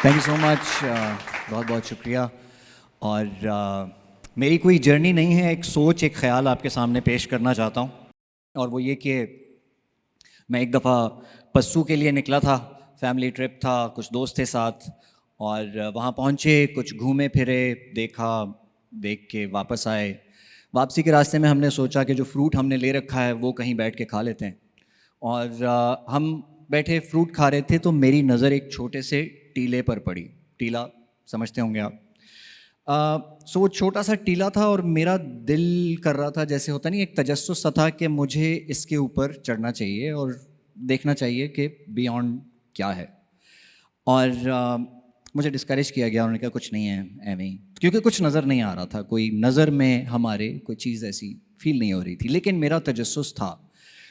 Thank you so مچ، بہت بہت شکریہ. اور میری کوئی جرنی نہیں ہے، ایک سوچ، ایک خیال آپ کے سامنے پیش کرنا چاہتا ہوں. اور وہ یہ کہ میں ایک دفعہ پسو کے لیے نکلا تھا، فیملی ٹرپ تھا، کچھ دوست تھے ساتھ، اور وہاں پہنچے، کچھ گھومے پھرے، دیکھا، دیکھ کے واپس آئے. واپسی کے راستے میں ہم نے سوچا کہ جو فروٹ ہم نے لے رکھا ہے وہ کہیں بیٹھ کے کھا لیتے ہیں. اور ہم بیٹھے فروٹ کھا رہے تھے تو میری نظر ایک چھوٹے سے ٹیلے پر پڑی. ٹیلا سمجھتے ہوں گے آپ. سو وہ چھوٹا سا ٹیلا تھا اور میرا دل کر رہا تھا، جیسے ہوتا نہیں، ایک تجسس سا تھا کہ مجھے اس کے اوپر چڑھنا چاہیے اور دیکھنا چاہیے کہ بیونڈ کیا ہے. اور مجھے ڈسکریج کیا گیا، انہوں نے کہا کچھ نہیں ہے ایویں ہی، کیونکہ کچھ نظر نہیں آ رہا تھا، کوئی نظر میں ہمارے کوئی چیز ایسی فیل نہیں ہو رہی تھی. لیکن میرا تجسس تھا.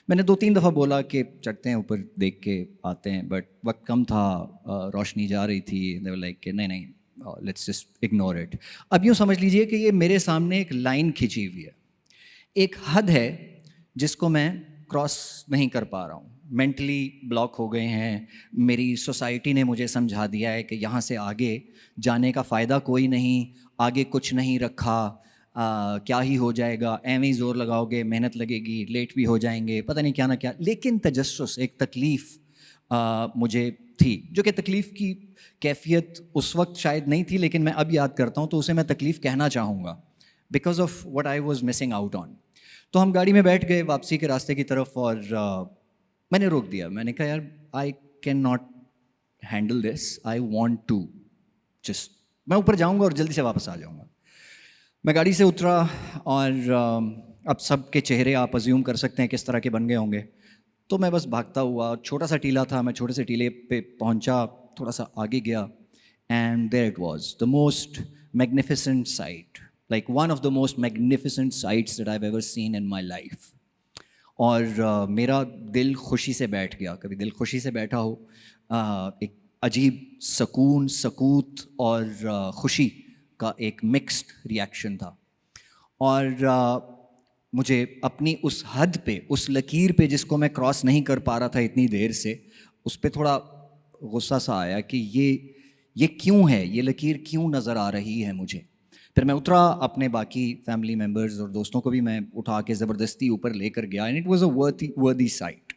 میں نے 2-3 دفعہ بولا کہ چڑھتے ہیں اوپر، دیکھ کے آتے ہیں، بٹ وقت کم تھا، روشنی جا رہی تھی. they were like کہ نہیں لیٹس جسٹ اگنور اٹ. اب یوں سمجھ لیجئے کہ یہ میرے سامنے ایک لائن کھینچی ہوئی ہے، ایک حد ہے جس کو میں کراس نہیں کر پا رہا ہوں. مینٹلی بلاک ہو گئے ہیں. میری سوسائٹی نے مجھے سمجھا دیا ہے کہ یہاں سے آگے جانے کا فائدہ کوئی نہیں، آگے کچھ نہیں رکھا، کیا ہی ہو جائے گا، ایویں زور لگاؤ گے، محنت لگے گی، لیٹ بھی ہو جائیں گے، پتہ نہیں کیا نہ کیا. لیکن تجسس، ایک تکلیف مجھے تھی، جو کہ تکلیف کی کیفیت اس وقت شاید نہیں تھی، لیکن میں اب یاد کرتا ہوں تو اسے میں تکلیف کہنا چاہوں گا، because of what I was missing out on. تو ہم گاڑی میں بیٹھ گئے واپسی کے راستے کی طرف، اور میں نے روک دیا. میں نے کہا یار I can not handle this, I want to just, میں اوپر جاؤں گا اور جلدی سے واپس آ جاؤں گا. میں گاڑی سے اترا، اور اب سب کے چہرے آپ ازیوم کر سکتے ہیں کس طرح کے بن گئے ہوں گے. تو میں بس بھاگتا ہوا، چھوٹا سا ٹیلا تھا، میں چھوٹے سے ٹیلے پہ پہنچا، تھوڑا سا آگے گیا، and there it was the most magnificent sight, like one of the most magnificent sights that I have ever seen in my life. اور میرا دل خوشی سے بیٹھ گیا. کبھی دل خوشی سے بیٹھا ہو، ایک عجیب سکون، سکوت اور خوشی کا ایک مکسڈ ریئیکشن تھا. اور مجھے اپنی اس حد پہ، اس لکیر پہ جس کو میں کراس نہیں کر پا رہا تھا اتنی دیر سے، اس پہ تھوڑا غصہ سا آیا کہ یہ کیوں ہے، یہ لکیر کیوں نظر آ رہی ہے مجھے. پھر میں اترا، اپنے باقی فیملی ممبرز اور دوستوں کو بھی میں اٹھا کے زبردستی اوپر لے کر گیا، and it was a worthy sight.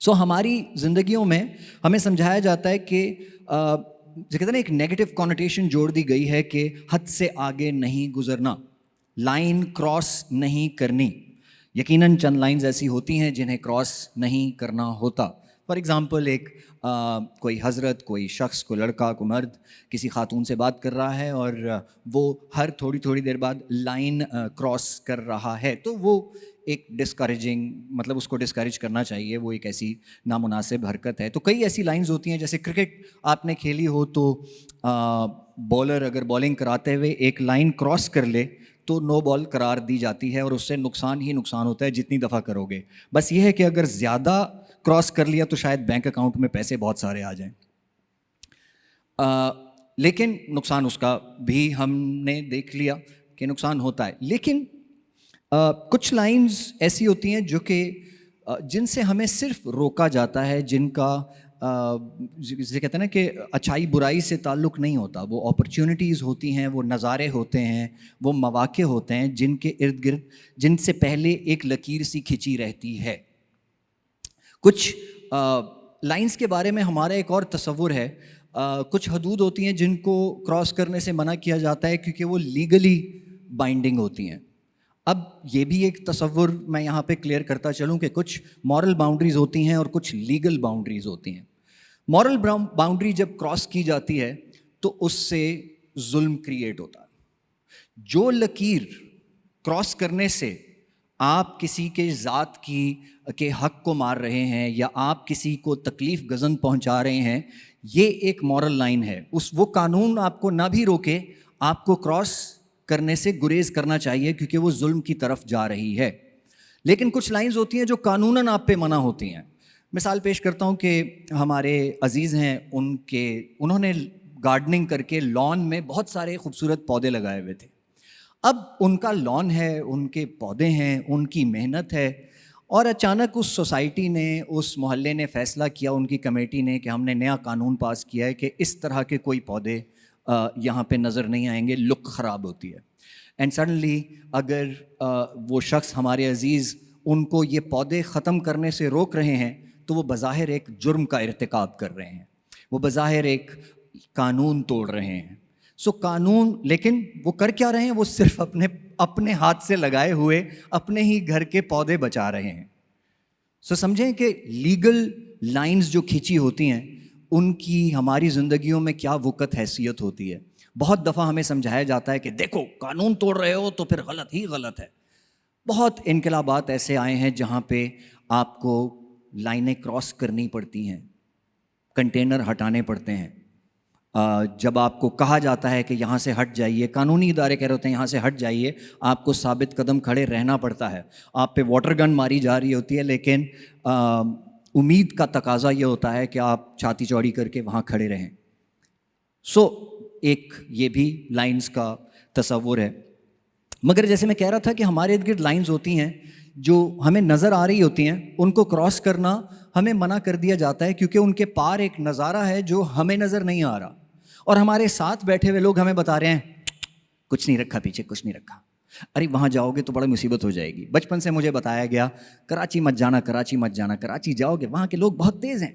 سو ہماری زندگیوں میں ہمیں سمجھایا جاتا ہے کہ جو کہتے ہیں نا، ایک نیگیٹو کونوٹیشن جوڑ دی گئی ہے کہ حد سے آگے نہیں گزرنا، لائن کراس نہیں کرنی. یقیناً چند لائنز ایسی ہوتی ہیں جنہیں کراس نہیں کرنا ہوتا. فار ایگزامپل، ایک کوئی حضرت، کوئی شخص، کوئی لڑکا، کوئی مرد کسی خاتون سے بات کر رہا ہے، اور وہ ہر تھوڑی دیر بعد لائن کراس کر رہا ہے، تو وہ ایک ڈسکریجنگ، مطلب اس کو ڈسکریج کرنا چاہیے، وہ ایک ایسی نامناسب حرکت ہے. تو کئی ایسی لائنز ہوتی ہیں، جیسے کرکٹ آپ نے کھیلی ہو تو بالر اگر بالنگ کراتے ہوئے ایک لائن کراس کر لے تو نو بال قرار دی جاتی ہے، اور اس سے نقصان ہی نقصان ہوتا ہے جتنی دفعہ کرو گے. بس یہ ہے کہ اگر زیادہ کراس کر لیا تو شاید بینک اکاؤنٹ میں پیسے بہت سارے آ جائیں. لیکن نقصان اس کا بھی ہم نے دیکھ لیا کہ نقصان ہوتا ہے. لیکن کچھ لائنز ایسی ہوتی ہیں جو کہ جن سے ہمیں صرف روکا جاتا ہے، جن کا جسے کہتے ہیں نا کہ اچھائی برائی سے تعلق نہیں ہوتا، وہ اپرچونٹیز ہوتی ہیں، وہ نظارے ہوتے ہیں، وہ مواقع ہوتے ہیں جن کے ارد گرد، جن سے پہلے ایک لکیر سی کھنچی رہتی ہے. کچھ لائنز کے بارے میں ہمارا ایک اور تصور ہے. کچھ حدود ہوتی ہیں جن کو کراس کرنے سے منع کیا جاتا ہے کیونکہ وہ لیگلی بائنڈنگ ہوتی ہیں. اب یہ بھی ایک تصور میں یہاں پہ کلیئر کرتا چلوں کہ کچھ مورل باؤنڈریز ہوتی ہیں اور کچھ لیگل باؤنڈریز ہوتی ہیں. مورل باؤنڈری جب کراس کی جاتی ہے تو اس سے ظلم کریٹ ہوتا ہے. جو لکیر کراس کرنے سے آپ کسی کے ذات کے حق کو مار رہے ہیں یا آپ کسی کو تکلیف گزن پہنچا رہے ہیں، یہ ایک مورل لائن ہے. وہ قانون آپ کو نہ بھی روکے، آپ کو کراس کرنے سے گریز کرنا چاہیے کیونکہ وہ ظلم کی طرف جا رہی ہے. لیکن کچھ لائنز ہوتی ہیں جو قانوناً آپ پہ منع ہوتی ہیں. مثال پیش کرتا ہوں کہ ہمارے عزیز ہیں، انہوں نے گارڈننگ کر کے لان میں بہت سارے خوبصورت پودے لگائے ہوئے تھے. اب ان کا لان ہے، ان کے پودے ہیں، ان کی محنت ہے، اور اچانک اس سوسائٹی نے، اس محلے نے فیصلہ کیا، ان کی کمیٹی نے، کہ ہم نے نیا قانون پاس کیا ہے کہ اس طرح کے کوئی پودے یہاں پہ نظر نہیں آئیں گے، لک خراب ہوتی ہے. اینڈ سڈنلی اگر وہ شخص ہمارے عزیز ان کو یہ پودے ختم کرنے سے روک رہے ہیں تو وہ بظاہر ایک جرم کا ارتکاب کر رہے ہیں، وہ بظاہر ایک قانون توڑ رہے ہیں. سو قانون، لیکن وہ کر کیا رہے ہیں؟ وہ صرف اپنے ہاتھ سے لگائے ہوئے اپنے ہی گھر کے پودے بچا رہے ہیں. سو سمجھیں کہ لیگل لائنز جو کھینچی ہوتی ہیں ان کی ہماری زندگیوں میں کیا وقت حیثیت ہوتی ہے. بہت دفعہ ہمیں سمجھایا جاتا ہے کہ دیکھو قانون توڑ رہے ہو تو پھر غلط ہی غلط ہے. بہت انقلابات ایسے آئے ہیں جہاں پہ آپ کو لائنیں کراس کرنی پڑتی ہیں، کنٹینر ہٹانے پڑتے ہیں. جب آپ کو کہا جاتا ہے کہ یہاں سے ہٹ جائیے، قانونی ادارے کہہ رہے ہوتے ہیں یہاں سے ہٹ جائیے، آپ کو ثابت قدم کھڑے رہنا پڑتا ہے. آپ پہ واٹر گن ماری جا رہی ہوتی ہے، لیکن امید کا تقاضا یہ ہوتا ہے کہ آپ چھاتی چوڑی کر کے وہاں کھڑے رہیں. سو ایک یہ بھی لائنز کا تصور ہے. مگر جیسے میں کہہ رہا تھا کہ ہمارے ارد گرد لائنز ہوتی ہیں جو ہمیں نظر آ رہی ہوتی ہیں، ان کو کراس کرنا ہمیں منع کر دیا جاتا ہے کیونکہ ان کے پار ایک نظارہ ہے جو ہمیں نظر نہیں آ رہا، اور ہمارے ساتھ بیٹھے ہوئے لوگ ہمیں بتا رہے ہیں کچھ نہیں رکھا پیچھے، کچھ نہیں رکھا، ارے وہاں جاؤ گے تو بڑا مصیبت ہو جائے گی. بچپن سے مجھے بتایا گیا کراچی مت جانا، کراچی مت جانا، کراچی جاؤ گے وہاں کے لوگ بہت تیز ہیں.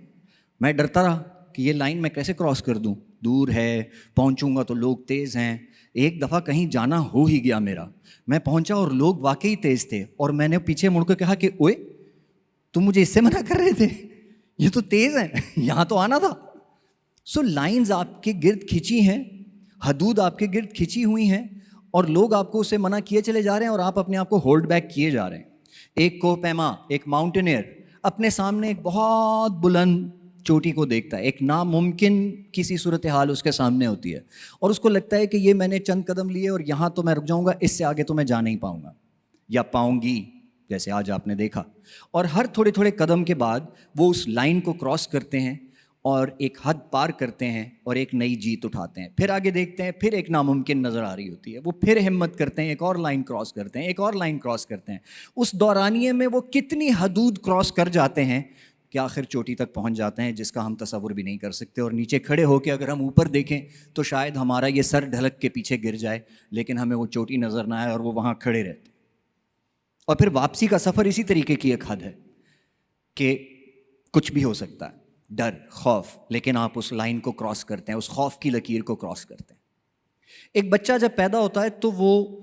میں ڈرتا رہا کہ یہ لائن میں کیسے کراس کر دوں، دور ہے، پہنچوں گا تو لوگ تیز ہیں. ایک دفعہ کہیں جانا ہو ہی گیا میرا، میں پہنچا اور لوگ واقعی تیز تھے، اور میں نے پیچھے مڑ کے کہا کہ اوئے تم مجھے اس سے منع کر رہے تھے، یہ تو تیز ہیں، یہاں تو آنا تھا. سو لائنز آپ کے گرد کھینچی ہیں، حدود آپ کے گرد کھینچی ہوئی ہیں، اور لوگ آپ کو اسے منع کیے چلے جا رہے ہیں اور آپ اپنے آپ کو ہولڈ بیک کیے جا رہے ہیں. ایک کوہ پیما، ایک ماؤنٹینئر اپنے سامنے ایک بہت بلند چوٹی کو دیکھتا ہے، ایک ناممکن کسی صورتحال اس کے سامنے ہوتی ہے، اور اس کو لگتا ہے کہ یہ میں نے چند قدم لیے اور یہاں تو میں رک جاؤں گا، اس سے آگے تو میں جا نہیں پاؤں گا یا پاؤں گی، جیسے آج آپ نے دیکھا. اور ہر تھوڑے تھوڑے قدم کے بعد وہ اس لائن کو کراس کرتے ہیں اور ایک حد پار کرتے ہیں اور ایک نئی جیت اٹھاتے ہیں. پھر آگے دیکھتے ہیں، پھر ایک ناممکن نظر آ رہی ہوتی ہے، وہ پھر ہمت کرتے ہیں، ایک اور لائن کراس کرتے ہیں، ایک اور لائن کراس کرتے ہیں. اس دورانیے میں وہ کتنی حدود کراس کر جاتے ہیں کہ آخر چوٹی تک پہنچ جاتے ہیں جس کا ہم تصور بھی نہیں کر سکتے. اور نیچے کھڑے ہو کے اگر ہم اوپر دیکھیں تو شاید ہمارا یہ سر ڈھلک کے پیچھے گر جائے، لیکن ہمیں وہ چوٹی نظر نہ آئے اور وہ وہاں کھڑے رہتے. اور پھر واپسی کا سفر اسی طریقے کی ایک حد ہے کہ کچھ بھی ہو سکتا ہے، ڈر، خوف، لیکن آپ اس لائن کو کراس کرتے ہیں، اس خوف کی لکیر کو کراس کرتے ہیں. ایک بچہ جب پیدا ہوتا ہے تو وہ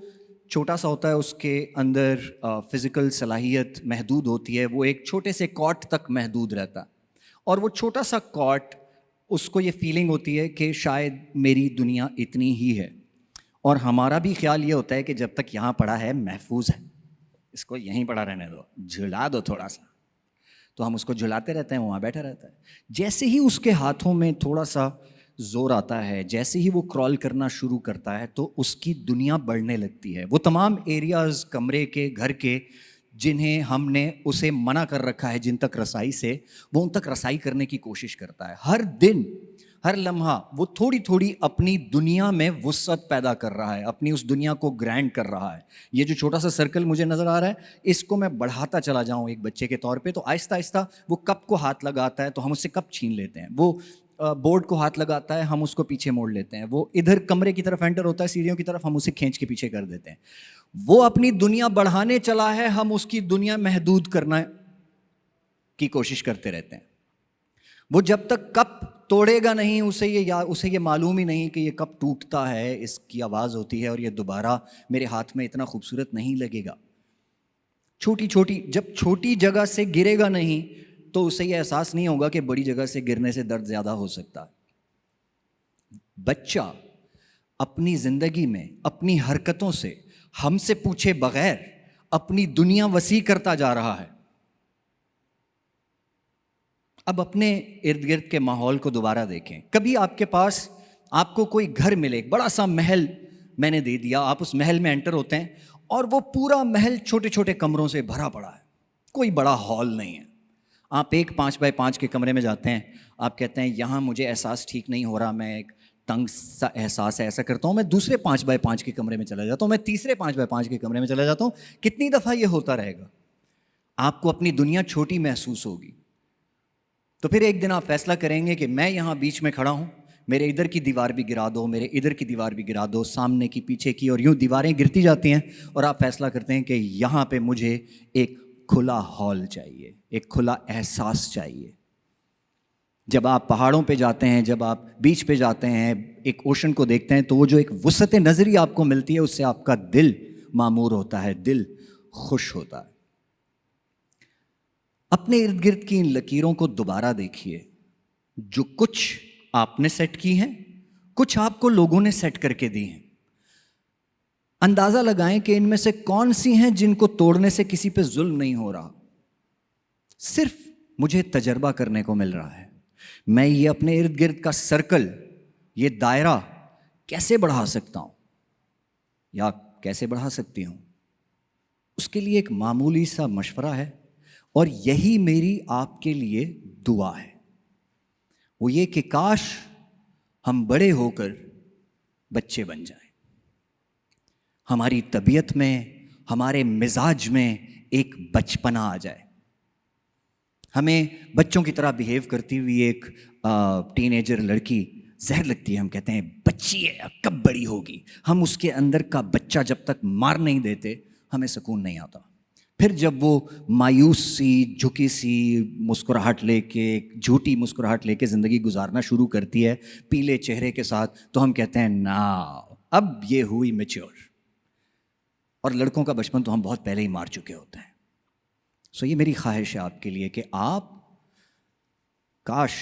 چھوٹا سا ہوتا ہے، اس کے اندر فزیکل صلاحیت محدود ہوتی ہے، وہ ایک چھوٹے سے کاٹ تک محدود رہتا ہے، اور وہ چھوٹا سا کاٹ، اس کو یہ فیلنگ ہوتی ہے کہ شاید میری دنیا اتنی ہی ہے. اور ہمارا بھی خیال یہ ہوتا ہے کہ جب تک یہاں پڑا ہے محفوظ ہے، اس کو یہیں پڑا رہنے دو، جھلا دو تھوڑا سا. تو ہم اس کو جھلاتے رہتے ہیں، وہاں بیٹھا رہتا ہے. جیسے ہی اس کے ہاتھوں میں تھوڑا سا زور آتا ہے، جیسے ہی وہ کرال کرنا شروع کرتا ہے تو اس کی دنیا بڑھنے لگتی ہے. وہ تمام ایریاز کمرے کے، گھر کے، جنہیں ہم نے اسے منع کر رکھا ہے جن تک رسائی سے، وہ ان تک رسائی کرنے کی کوشش کرتا ہے. ہر دن، ہر لمحہ وہ تھوڑی تھوڑی اپنی دنیا میں وسعت پیدا کر رہا ہے، اپنی اس دنیا کو گرینڈ کر رہا ہے. یہ جو چھوٹا سا سرکل مجھے نظر آ رہا ہے، اس کو میں بڑھاتا چلا جاؤں ایک بچے کے طور پہ، تو آہستہ آہستہ وہ کپ کو ہاتھ لگاتا ہے تو ہم اس سے کپ چھین لیتے ہیں، وہ بورڈ کو ہاتھ لگاتا ہے، ہم اس کو پیچھے موڑ لیتے ہیں، وہ ادھر کمرے کی طرف انٹر ہوتا ہے سیڑھیوں کی طرف، ہم اسے کھینچ کے پیچھے کر دیتے ہیں. وہ اپنی دنیا بڑھانے چلا ہے، ہم اس کی دنیا محدود کرنا کی کوشش کرتے رہتے ہیں. وہ جب تک کپ توڑے گا نہیں، اسے یہ معلوم ہی نہیں کہ یہ کپ ٹوٹتا ہے، اس کی آواز ہوتی ہے اور یہ دوبارہ میرے ہاتھ میں اتنا خوبصورت نہیں لگے گا. جب چھوٹی جگہ سے گرے گا نہیں تو اسے یہ احساس نہیں ہوگا کہ بڑی جگہ سے گرنے سے درد زیادہ ہو سکتا ہے. بچہ اپنی زندگی میں اپنی حرکتوں سے ہم سے پوچھے بغیر اپنی دنیا وسیع کرتا جا رہا ہے. اب اپنے ارد گرد کے ماحول کو دوبارہ دیکھیں. کبھی آپ کے پاس، آپ کو کوئی گھر ملے، ایک بڑا سا محل میں نے دے دیا، آپ اس محل میں انٹر ہوتے ہیں اور وہ پورا محل چھوٹے چھوٹے کمروں سے بھرا پڑا ہے، کوئی بڑا ہال نہیں ہے. آپ ایک 5x5 کے کمرے میں جاتے ہیں، آپ کہتے ہیں یہاں مجھے احساس ٹھیک نہیں ہو رہا، میں ایک تنگ سا احساس ہے، ایسا کرتا ہوں میں دوسرے 5x5 کے کمرے میں چلا جاتا ہوں، میں تیسرے 5x5 کے کمرے میں چلا جاتا ہوں. کتنی دفعہ یہ ہوتا رہے گا؟ آپ کو اپنی دنیا چھوٹی محسوس ہوگی. تو پھر ایک دن آپ فیصلہ کریں گے کہ میں یہاں بیچ میں کھڑا ہوں, میرے ادھر کی دیوار بھی گرا دو, میرے ادھر کی دیوار بھی گرا دو, سامنے کی پیچھے کی, اور یوں دیواریں گرتی جاتی ہیں, اور آپ فیصلہ کرتے ہیں کہ یہاں پہ مجھے ایک کھلا ہال چاہیے, ایک کھلا احساس چاہیے. جب آپ پہاڑوں پہ جاتے ہیں, جب آپ بیچ پہ جاتے ہیں, ایک اوشن کو دیکھتے ہیں, تو وہ جو ایک وسعت نظری آپ کو ملتی ہے, اس سے آپ کا دل معمور ہوتا ہے, دل خوش ہوتا ہے. اپنے ارد گرد کی ان لکیروں کو دوبارہ دیکھیے, جو کچھ آپ نے سیٹ کی ہیں, کچھ آپ کو لوگوں نے سیٹ کر کے دی ہیں. اندازہ لگائیں کہ ان میں سے کون سی ہیں جن کو توڑنے سے کسی پہ ظلم نہیں ہو رہا. صرف مجھے تجربہ کرنے کو مل رہا ہے, میں یہ اپنے ارد گرد کا سرکل, یہ دائرہ کیسے بڑھا سکتا ہوں یا کیسے بڑھا سکتی ہوں. اس کے لیے ایک معمولی سا مشورہ ہے, اور یہی میری آپ کے لیے دعا ہے. وہ یہ کہ کاش ہم بڑے ہو کر بچے بن جائیں. ہماری طبیعت میں, ہمارے مزاج میں ایک بچپنا آ جائے. ہمیں بچوں کی طرح بیہیو کرتی ہوئی ایک ٹین ایجر لڑکی زہر لگتی ہے. ہم کہتے ہیں بچی ہے, کب بڑی ہوگی. ہم اس کے اندر کا بچہ جب تک مار نہیں دیتے ہمیں سکون نہیں آتا. پھر جب وہ مایوس سی, جھکی سی مسکراہٹ لے کے, جھوٹی مسکراہٹ لے کے زندگی گزارنا شروع کرتی ہے پیلے چہرے کے ساتھ, تو ہم کہتے ہیں نا اب یہ ہوئی میچور. اور لڑکوں کا بچپن تو ہم بہت پہلے ہی مار چکے ہوتے ہیں. سو یہ میری خواہش ہے آپ کے لیے کہ آپ کاش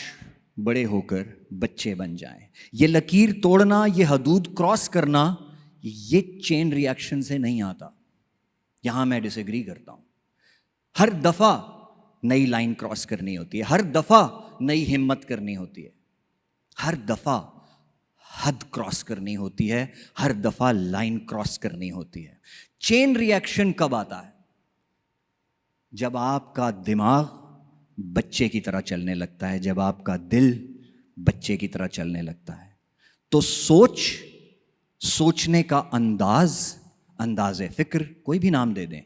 بڑے ہو کر بچے بن جائیں. یہ لکیر توڑنا, یہ حدود کراس کرنا, یہ چین ری ایکشن سے نہیں آتا. یہاں میں ڈس ایگری کرتا ہوں. ہر دفعہ نئی لائن کراس کرنی ہوتی ہے, ہر دفعہ نئی ہمت کرنی ہوتی ہے, ہر دفعہ حد کراس کرنی ہوتی ہے, ہر دفعہ لائن کراس کرنی ہوتی ہے. چین ری ایکشن کب آتا ہے؟ جب آپ کا دماغ بچے کی طرح چلنے لگتا ہے, جب آپ کا دل بچے کی طرح چلنے لگتا ہے. تو سوچنے کا انداز فکر, کوئی بھی نام دے دیں,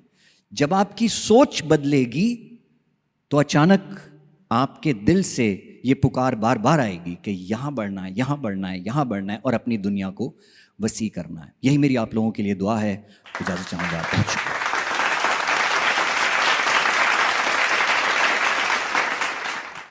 جب آپ کی سوچ بدلے گی تو اچانک آپ کے دل سے یہ پکار بار بار آئے گی کہ یہاں بڑھنا ہے, یہاں بڑھنا ہے, یہاں بڑھنا ہے, اور اپنی دنیا کو وسیع کرنا ہے. یہی میری آپ لوگوں کے لیے دعا ہے. اجازت چاہوں گا. آپ بہت شکریہ.